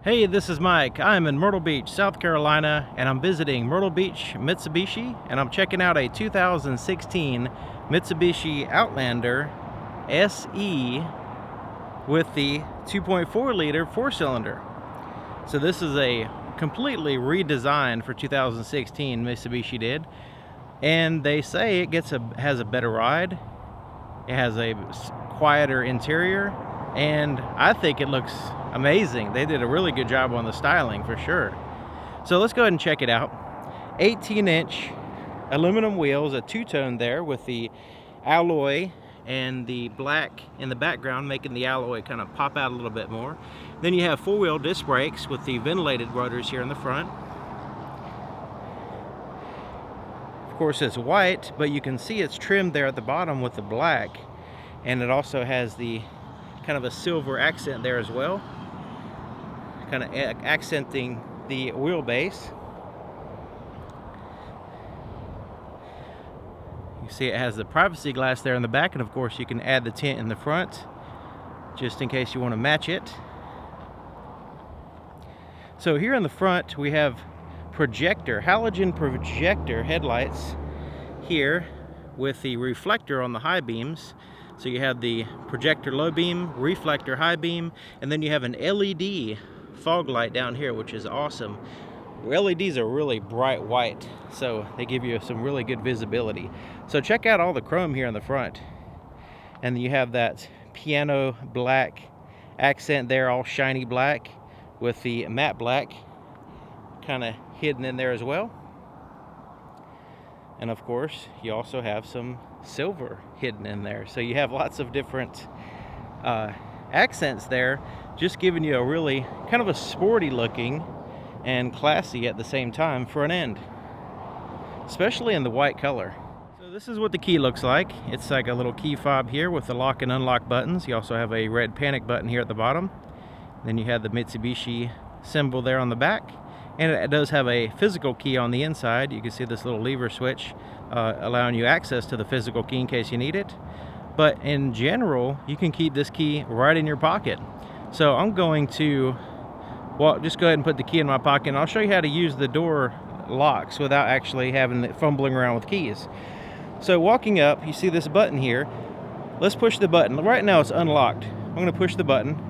Hey, this is Mike. I'm in Myrtle Beach, South Carolina, and I'm visiting Myrtle Beach Mitsubishi, and I'm checking out a 2016 Mitsubishi Outlander SE with the 2.4 liter four-cylinder. So this is a completely redesigned for 2016 Mitsubishi did, and they say it has a better ride. It has a quieter interior, and I think it looks amazing. They did a really good job on the styling for sure. So let's go ahead and check it out. 18-inch aluminum wheels, a two-tone there with the alloy and the black in the background, making the alloy kind of pop out a little bit more. Then you have four-wheel disc brakes with the ventilated rotors here in the front. Of course, it's white, but you can see it's trimmed there at the bottom with the black, and it also has the kind of a silver accent there as well, kind of accenting the wheelbase. You see it has the privacy glass there in the back, and of course you can add the tint in the front just in case you want to match it. So here in the front we have halogen projector headlights here with the reflector on the high beams. So you have the projector low beam, reflector high beam, and then you have an LED fog light down here, which is awesome. LEDs are really bright white, so they give you some really good visibility. So check out all the chrome here in the front. And you have that piano black accent there, all shiny black with the matte black kind of hidden in there as well. And of course, you also have some silver hidden in there. So you have lots of different accents there, just giving you a really kind of a sporty looking and classy at the same time front end, especially in the white color. So this is what the key looks like. It's like a little key fob here with the lock and unlock buttons. You also have a red panic button here at the bottom. Then you have the Mitsubishi symbol there on the back. And it does have a physical key on the inside. You can see this little lever switch allowing you access to the physical key in case you need it. But in general, you can keep this key right in your pocket. So I'm going to, just go ahead and put the key in my pocket, and I'll show you how to use the door locks without actually having it fumbling around with keys. So walking up, you see this button here. Let's push the button. Right now it's unlocked. I'm going to push the button.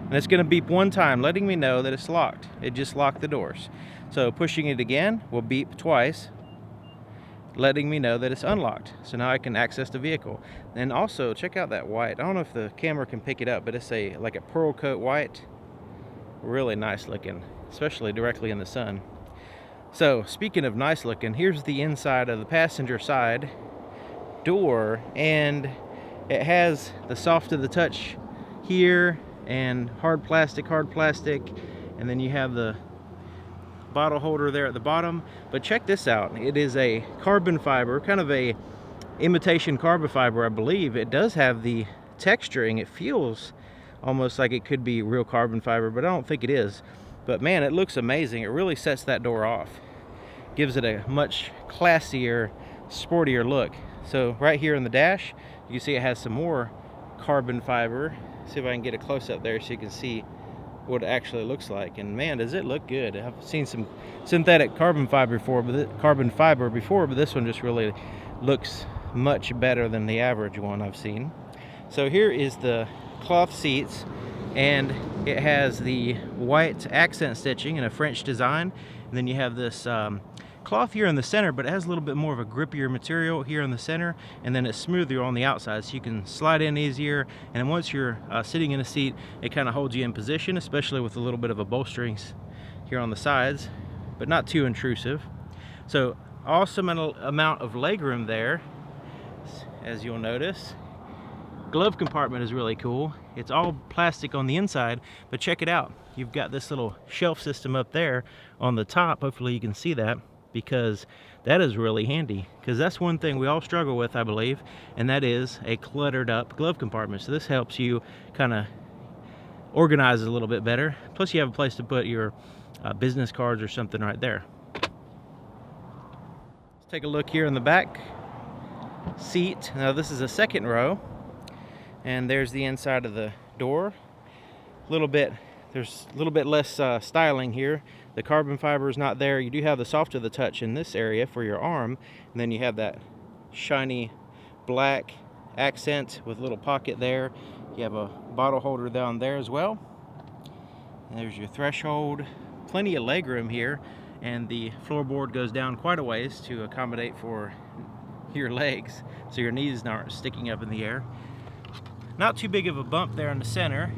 And it's going to beep one time, letting me know that it's locked. It just locked the doors. So pushing it again will beep twice, letting me know that it's unlocked. So now I can access the vehicle. And also, check out that white. I don't know if the camera can pick it up, but it's like a pearl coat white. Really nice looking, especially directly in the sun. So speaking of nice looking, here's the inside of the passenger side door, and it has the soft to the touch here, and hard plastic, and then you have the bottle holder there at the bottom. But check this out, it is a carbon fiber, kind of a imitation carbon fiber, I believe. It does have the texturing. It feels almost like it could be real carbon fiber, but I don't think it is. But man, it looks amazing. It really sets that door off, gives it a much classier, sportier look. So right here in the dash, you can see it has some more carbon fiber. See if I can get a close-up there so you can see what it actually looks like. And man, does it look good. I've seen some synthetic carbon fiber before, but this one just really looks much better than the average one I've seen. So here is the cloth seats, and it has the white accent stitching in a French design. And then you have this cloth here in the center, but it has a little bit more of a grippier material here in the center, and then it's smoother on the outside, so you can slide in easier. And once you're sitting in a seat, it kind of holds you in position, especially with a little bit of a bolstering here on the sides, but not too intrusive. So awesome amount of legroom there, as you'll notice. Glove compartment is really cool. It's all plastic on the inside, but check it out. You've got this little shelf system up there on the top. Hopefully you can see that, because that is really handy, because that's one thing we all struggle with, I believe, and that is a cluttered up glove compartment. So this helps you kind of organize it a little bit better. Plus you have a place to put your business cards or something right there. Let's take a look here in the back seat. Now this is a second row, and there's the inside of the door. A little bit there's a little bit less styling here. The carbon fiber is not there. You do have the soft to the touch in this area for your arm, and then you have that shiny black accent with a little pocket there. You have a bottle holder down there as well. And there's your threshold. Plenty of legroom here, and the floorboard goes down quite a ways to accommodate for your legs, so your knees aren't sticking up in the air. Not too big of a bump there in the center,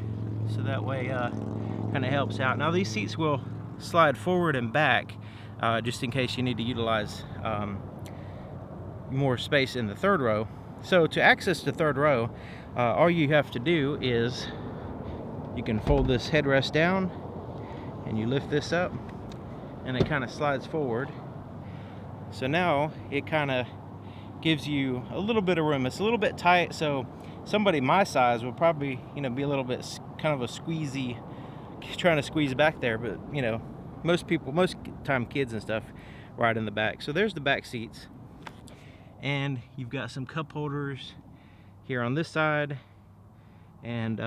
so that way kind of helps out. Now these seats will slide forward and back just in case you need to utilize more space in the third row. So to access the third row, all you have to do is you can fold this headrest down and you lift this up and it kind of slides forward. So now it kind of gives you a little bit of room. It's a little bit tight, so somebody my size would probably, you know, be a little bit kind of a squeezy, trying to squeeze back there, but you know, most time kids and stuff ride in the back. So there's the back seats, and you've got some cup holders here on this side, and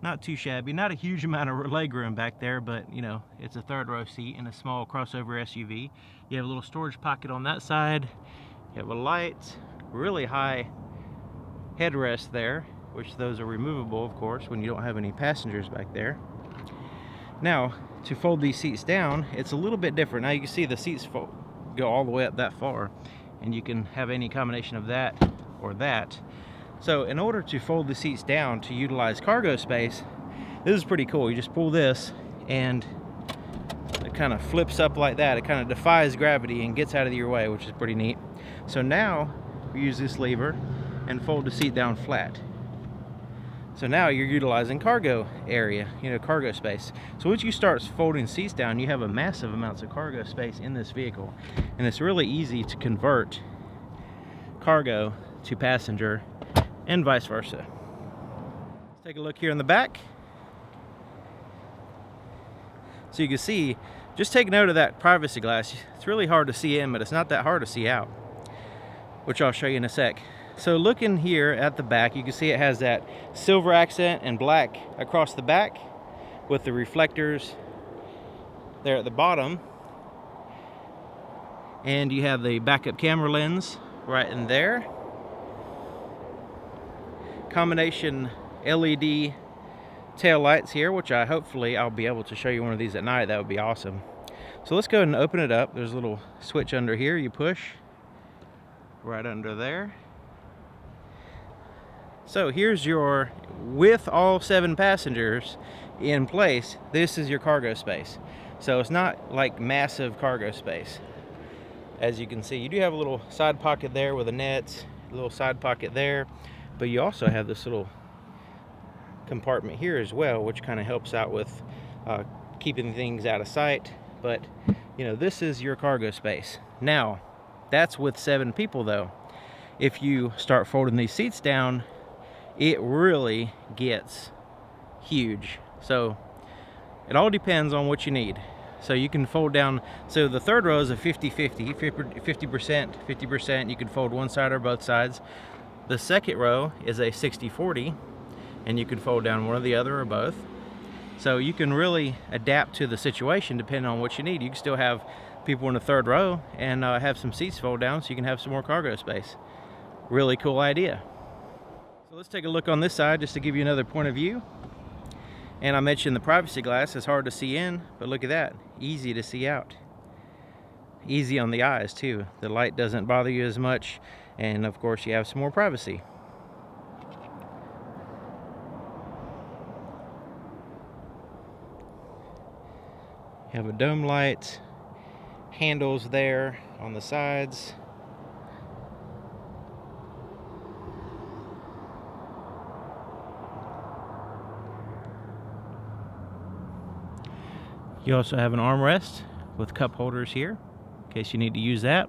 not too shabby. Not a huge amount of leg room back there, but you know, it's a third row seat in a small crossover SUV. You have a little storage pocket on that side. You have a light, really high headrest there, which those are removable, of course, when you don't have any passengers back there. Now, to fold these seats down, it's a little bit different. Now you can see the seats go all the way up that far, and you can have any combination of that or that. So in order to fold the seats down to utilize cargo space, this is pretty cool. You just pull this and it kind of flips up like that. It kind of defies gravity and gets out of your way, which is pretty neat. So now we use this lever and fold the seat down flat. So now you're utilizing cargo area, you know, cargo space. So once you start folding seats down, you have a massive amounts of cargo space in this vehicle. And it's really easy to convert cargo to passenger and vice versa. Let's take a look here in the back. So you can see, just take note of that privacy glass. It's really hard to see in, but it's not that hard to see out, which I'll show you in a sec. So looking here at the back, you can see it has that silver accent and black across the back with the reflectors there at the bottom. And you have the backup camera lens right in there. Combination LED tail lights here, which hopefully I'll be able to show you one of these at night. That would be awesome. So let's go ahead and open it up. There's a little switch under here. You push right under there. So here's your, with all 7 passengers in place, this is your cargo space. So it's not like massive cargo space. As you can see, you do have a little side pocket there with a net, a little side pocket there, but you also have this little compartment here as well, which kind of helps out with keeping things out of sight. But you know, this is your cargo space. Now, that's with 7 people though. If you start folding these seats down, it really gets huge. So it all depends on what you need. So you can fold down, so the third row is a 50-50, 50%, you can fold one side or both sides. The second row is a 60-40, and you can fold down one or the other or both. So you can really adapt to the situation depending on what you need. You can still have people in the third row and have some seats fold down so you can have some more cargo space. Really cool idea. So let's take a look on this side just to give you another point of view. And I mentioned the privacy glass is hard to see in, but look at that, easy to see out. Easy on the eyes too. The light doesn't bother you as much, and of course you have some more privacy. You have a dome light, handles there on the sides. You also have an armrest with cup holders here in case you need to use that.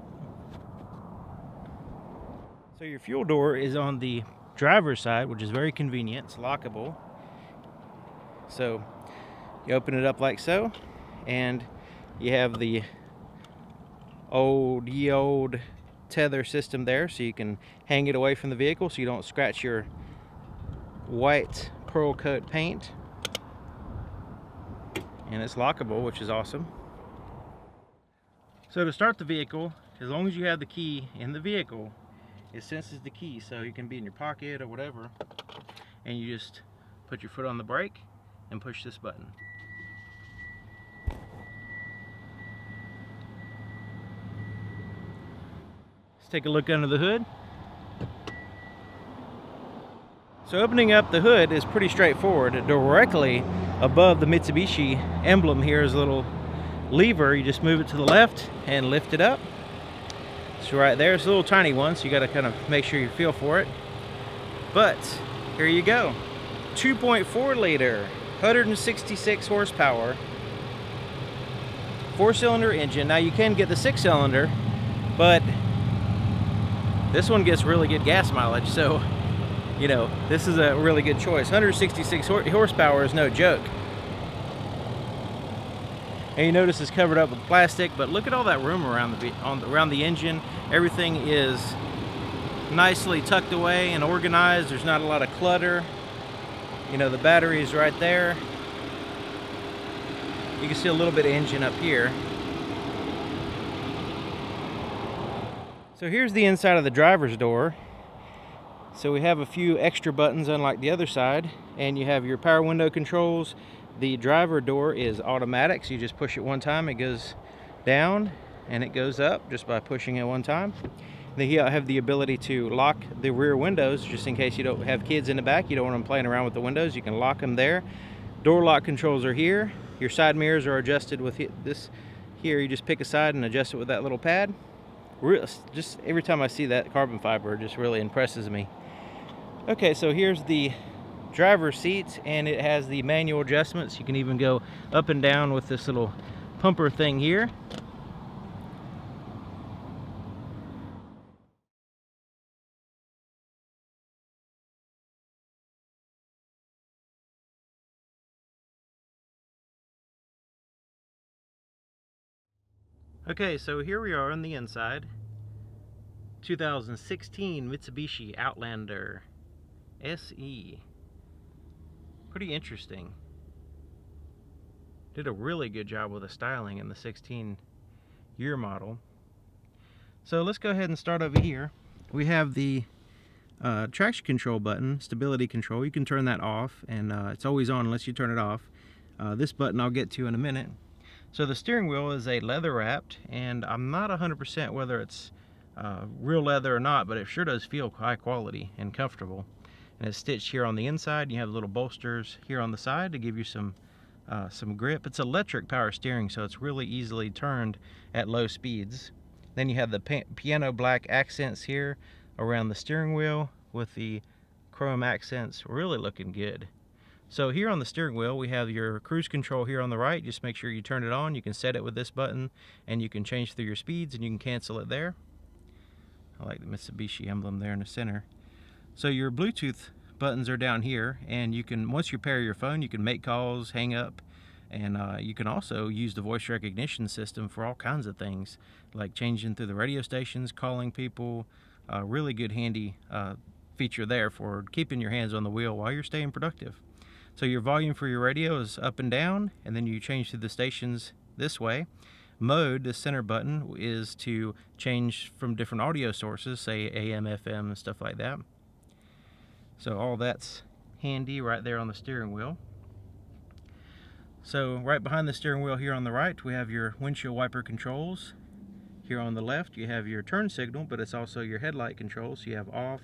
So your fuel door is on the driver's side, which is very convenient. It's lockable. So you open it up like so, and you have the old tether system there, so you can hang it away from the vehicle so you don't scratch your white pearl coat paint. and it's lockable, which is awesome. So to start the vehicle, as long as you have the key in the vehicle, it senses the key, so you can be in your pocket or whatever, and you just put your foot on the brake and push this button. Let's take a look under the hood. So opening up the hood is pretty straightforward. Directly above the Mitsubishi emblem here is a little lever. You just move it to the left and lift it up. So right there, it's a little tiny one, so you got to kind of make sure you feel for it. But here you go. 2.4 liter, 166 horsepower, 4-cylinder engine. Now you can get the 6-cylinder, but this one gets really good gas mileage, so you know, this is a really good choice. 166 horsepower is no joke. And you notice it's covered up with plastic, but look at all that room around the engine. Everything is nicely tucked away and organized. There's not a lot of clutter. You know, the battery is right there. You can see a little bit of engine up here. So here's the inside of the driver's door. So we have a few extra buttons unlike the other side, and you have your power window controls. The driver door is automatic, so you just push it one time, it goes down, and it goes up just by pushing it one time. Then you have the ability to lock the rear windows just in case you don't have kids in the back. You don't want them playing around with the windows. You can lock them there. Door lock controls are here. Your side mirrors are adjusted with this here. You just pick a side and adjust it with that little pad. Just every time I see that carbon fiber, it just really impresses me. Okay, so here's the driver's seat, and it has the manual adjustments. You can even go up and down with this little pumper thing here. Okay, so here we are on the inside. 2016 Mitsubishi Outlander SE. Pretty interesting. Did a really good job with the styling in the 16-year model. So let's go ahead and start over here. We have the traction control button, stability control. You can turn that off, and it's always on unless you turn it off. This button I'll get to in a minute. So the steering wheel is a leather wrapped, and I'm not 100% whether it's real leather or not, but it sure does feel high quality and comfortable. And it's stitched here on the inside. You have little bolsters here on the side to give you some grip. It's electric power steering, so it's really easily turned at low speeds. Then you have the piano black accents here around the steering wheel with the chrome accents, really looking good. So here on the steering wheel, we have your cruise control here on the right. Just make sure you turn it on. You can set it with this button, and you can change through your speeds, and you can cancel it there. I like the Mitsubishi emblem there in the center. So your Bluetooth buttons are down here, and you can, once you pair your phone, you can make calls, hang up, and you can also use the voice recognition system for all kinds of things, like changing through the radio stations, calling people. Really good handy feature there for keeping your hands on the wheel while you're staying productive. So your volume for your radio is up and down, and then you change through the stations this way. Mode, the center button, is to change from different audio sources, say AM, FM, and stuff like that. So all that's handy right there on the steering wheel. So right behind the steering wheel here on the right, we have your windshield wiper controls. Here on the left, you have your turn signal, but it's also your headlight controls. So you have off,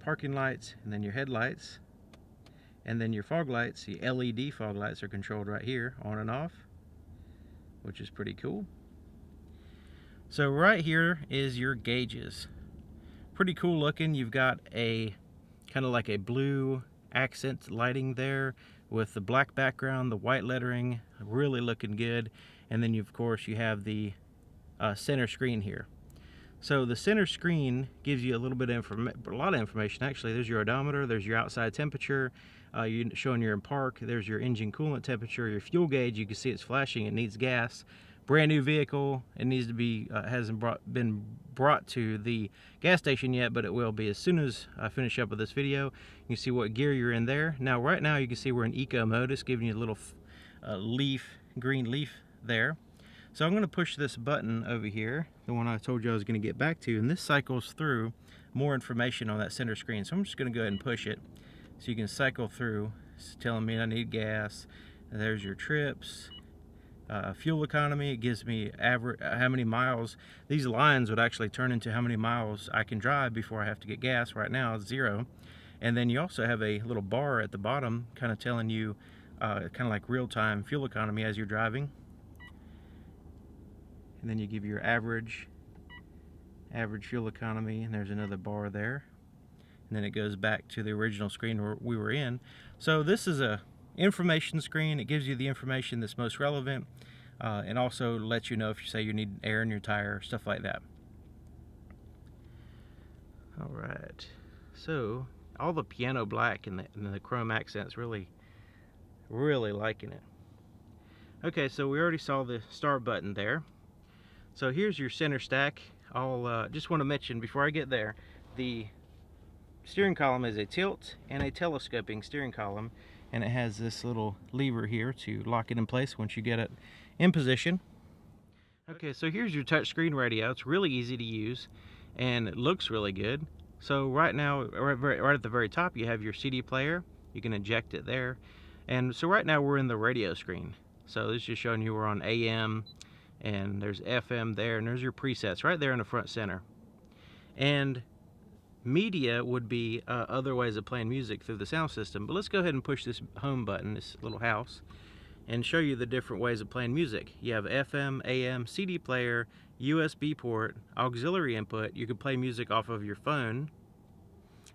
parking lights, and then your headlights. And then your fog lights, the LED fog lights, are controlled right here, on and off, which is pretty cool. So right here is your gauges. Pretty cool looking. You've got a kind of like a blue accent lighting there with the black background, the white lettering, really looking good. And then of course you have the center screen here. So the center screen gives you a little bit of a lot of information actually. There's your odometer, there's your outside temperature, you're showing you're in park, there's your engine coolant temperature, your fuel gauge, you can see it's flashing, it needs gas. Brand new vehicle, it needs to be, hasn't been brought to the gas station yet, but it will be as soon as I finish up with this video. You can see what gear you're in there. Now right now you can see we're in eco mode. It's giving you a little green leaf there. So I'm going to push this button over here, the one I told you I was going to get back to, and this cycles through more information on that center screen. So I'm just going to go ahead and push it so you can cycle through. It's telling me I need gas. And there's your trips, fuel economy. It gives me average how many miles. These lines would actually turn into how many miles I can drive before I have to get gas. Right now it's 0. And then you also have a little bar at the bottom kind of telling you kind of like real-time fuel economy as you're driving. And then you give your average fuel economy, and there's another bar there. And then it goes back to the original screen where we were in. So this is a information screen. It gives you the information that's most relevant, and also lets you know if you say you need air in your tire, stuff like that. All right, so all the piano black and the chrome accents, really liking it. Okay, so we already saw the start button there. So here's your center stack. I'll just want to mention before I get there, the steering column is a tilt and a telescoping steering column, and it has this little lever here to lock it in place once you get it in position. Okay, so here's your touchscreen radio. It's really easy to use and it looks really good. So right now, right at the very top, you have your CD player. You can eject it there. And so right now we're in the radio screen. So this is just showing you we're on AM, and there's FM there, and there's your presets right there in the front center. And media would be other ways of playing music through the sound system. But let's go ahead and push this home button, this little house, and show you the different ways of playing music. You have FM, AM, CD player, USB port, auxiliary input. You can play music off of your phone.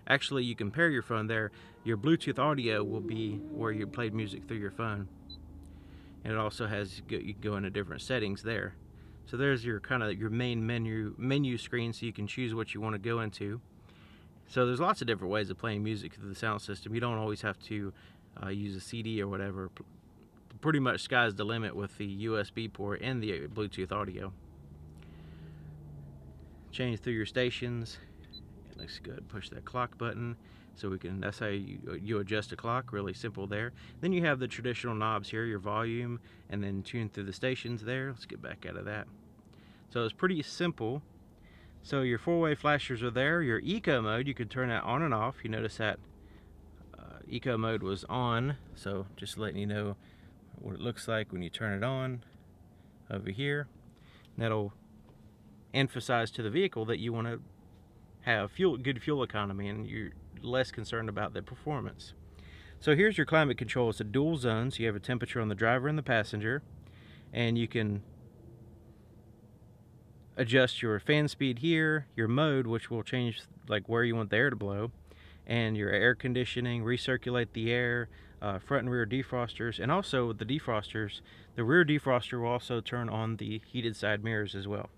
Actually, you can pair your phone there. Your Bluetooth audio will be where you played music through your phone. And it also has, you can go into different settings there. So there's your kind of your main menu screen, so you can choose what you want to go into. So there's lots of different ways of playing music through the sound system. You don't always have to use a CD or whatever. Pretty much sky's the limit with the USB port and the Bluetooth audio. Change through your stations. It looks good. Push that clock button so we can, that's how you adjust a clock. Really simple there. Then you have the traditional knobs here, your volume, and then tune through the stations there. Let's get back out of that. So it's pretty simple. So your 4-way flashers are there. Your eco mode, you can turn that on and off. You notice that eco mode was on, so just letting you know what it looks like when you turn it on over here. That'll emphasize to the vehicle that you want to have good fuel economy, and you're less concerned about the performance. So here's your climate control. It's a dual zone, so you have a temperature on the driver and the passenger, and you can adjust your fan speed here, your mode, which will change like where you want the air to blow, and your air conditioning, recirculate the air, front and rear defrosters, and also with the defrosters, the rear defroster will also turn on the heated side mirrors as well.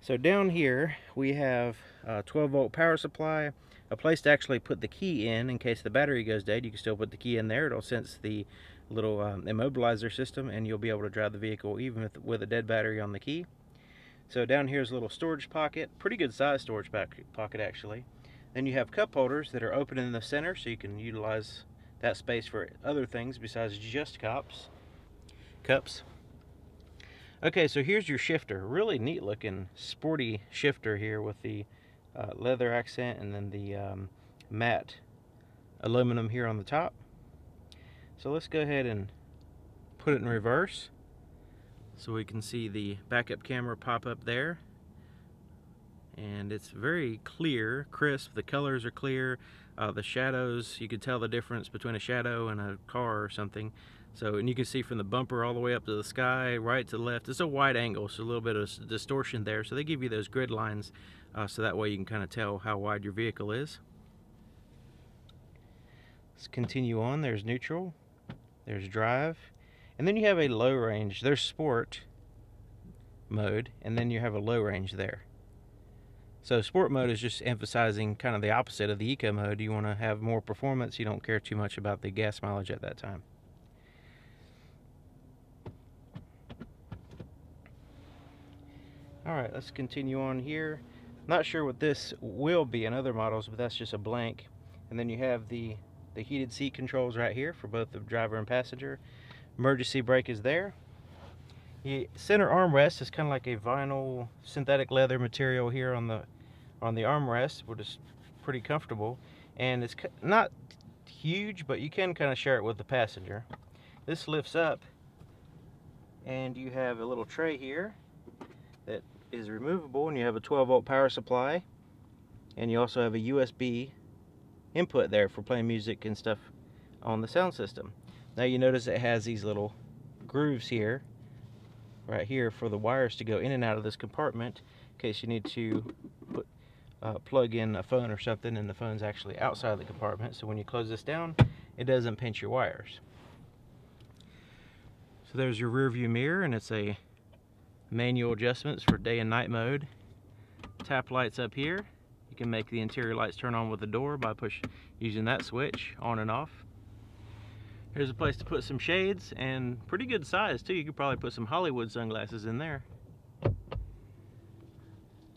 So down here we have a 12-volt power supply, a place to actually put the key in case the battery goes dead. You can still put the key in there. It'll sense the little immobilizer system, and you'll be able to drive the vehicle even with a dead battery on the key. So down here is a little storage pocket, pretty good size storage pocket actually. Then you have cup holders that are open in the center, so you can utilize that space for other things besides just cups. Okay, so here's your shifter. Really neat looking sporty shifter here with the leather accent, and then the matte aluminum here on the top. So let's go ahead and put it in reverse so we can see the backup camera pop up there. And it's very clear, crisp. The colors are clear. The shadows, you could tell the difference between a shadow and a car or something. So, and you can see from the bumper all the way up to the sky, right to the left. It's a wide angle, so a little bit of distortion there. So they give you those grid lines, so that way you can kind of tell how wide your vehicle is. Let's continue on. There's neutral, there's drive, and then you have a low range. There's sport mode, and then you have a low range there. So sport mode is just emphasizing kind of the opposite of the eco mode. You want to have more performance. You don't care too much about the gas mileage at that time. Alright, let's continue on here. Not sure what this will be in other models, but that's just a blank. And then you have the heated seat controls right here for both the driver and passenger. Emergency brake is there. The center armrest is kind of like a vinyl synthetic leather material here on the armrest, which is pretty comfortable, and it's not huge, but you can kind of share it with the passenger. This lifts up and you have a little tray here that is removable, and you have a 12-volt power supply, and you also have a USB input there for playing music and stuff on the sound system. Now you notice it has these little grooves here, right here, for the wires to go in and out of this compartment in case you need to plug in a phone or something and the phone's actually outside the compartment, so when you close this down it doesn't pinch your wires. So there's your rear view mirror, and it's a manual adjustments for day and night mode. Tap lights up here. You can make the interior lights turn on with the door by using that switch on and off. Here's a place to put some shades, and pretty good size too. You could probably put some Hollywood sunglasses in there.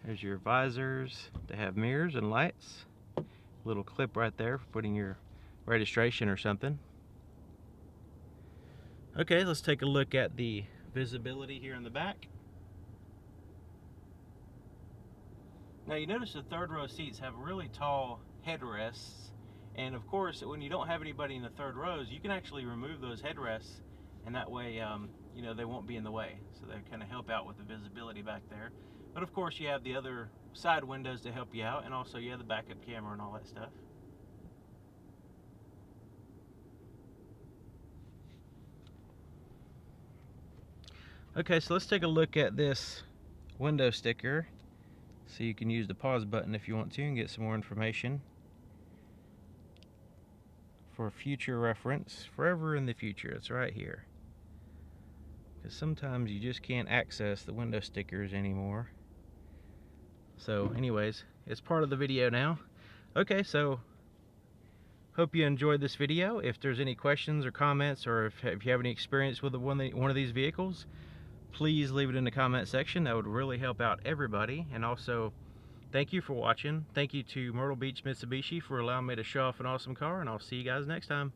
There's your visors. They have mirrors and lights. Little clip right there for putting your registration or something. Okay, let's take a look at the visibility here in the back. Now you notice the third row seats have really tall headrests, and of course when you don't have anybody in the third rows, you can actually remove those headrests, and that way you know, they won't be in the way, so they kind of help out with the visibility back there. But of course you have the other side windows to help you out, and also you have the backup camera and all that stuff. Okay, so let's take a look at this window sticker. So you can use the pause button if you want to and get some more information for future reference, forever in the future. It's right here, because sometimes you just can't access the window stickers anymore. So anyways, it's part of the video now. Okay, so hope you enjoyed this video. If there's any questions or comments, or if you have any experience with one of these vehicles, please leave it in the comment section. That would really help out everybody. And also, thank you for watching. Thank you to Myrtle Beach Mitsubishi for allowing me to show off an awesome car, and I'll see you guys next time.